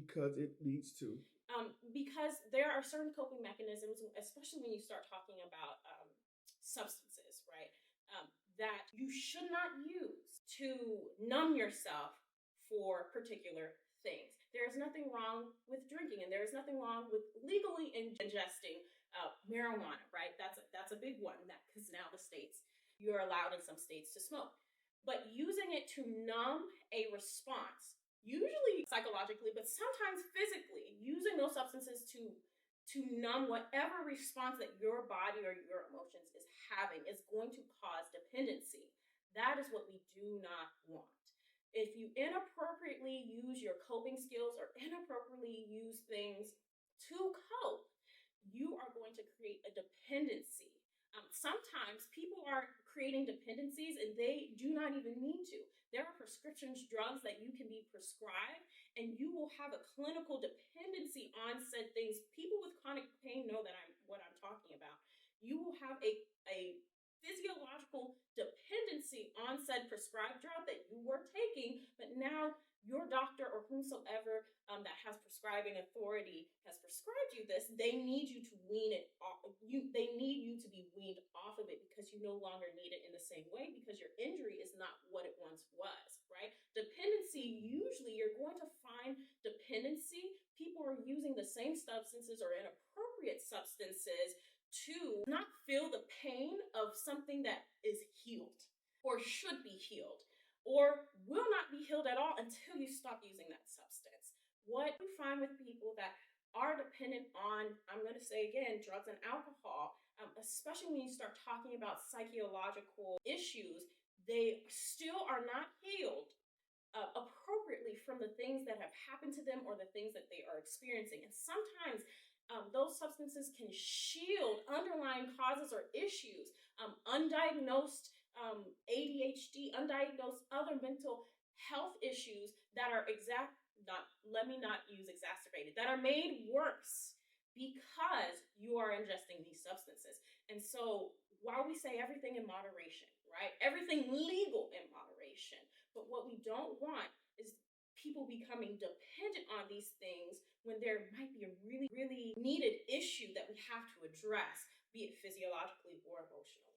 because it leads to? Because there are certain coping mechanisms, especially when you start talking about substances, right? That you should not use to numb yourself for particular things. There is nothing wrong with drinking, and there is nothing wrong with legally ingesting marijuana, right? That's a big one. That because now you're allowed in some states to smoke, but using it to numb a response, usually psychologically, but sometimes physically, using those substances to numb whatever response that your body or your emotions is having is going to cause dependency. That is what we do not want. If you inappropriately use your coping skills or inappropriately use things to cope, you are going to create a dependency. Sometimes people are creating dependencies and they do not even mean to. There are prescription drugs that you can be prescribed and you will have a clinical dependency on said things. People with chronic pain know that what I'm talking about. You will have a physiological dependency on said prescribed drug that you were taking, but now your doctor or whomsoever that has prescribing authority has prescribed you this, they need you to wean it off. They need you to be weaned off of it because you no longer need it in the same way because your injury is not what it once was, right? Dependency, usually you're going to find dependency. People are using the same substances or inappropriate substances to not feel the pain of something that is healed or should be healed or will not be healed at all until you stop using that substance. What you find with people that are dependent on, I'm going to say again, drugs and alcohol, especially when you start talking about psychological issues, they still are not healed appropriately from the things that have happened to them or the things that they are experiencing. And sometimes those substances can shield underlying causes or issues, undiagnosed ADHD, undiagnosed other mental health issues that are exacerbated, that are made worse because you are ingesting these substances. And so while we say everything in moderation, right? Everything legal in moderation, but what we don't want is people becoming dependent on these things when there might be a really, really needed issue that we have to address, be it physiologically or emotionally.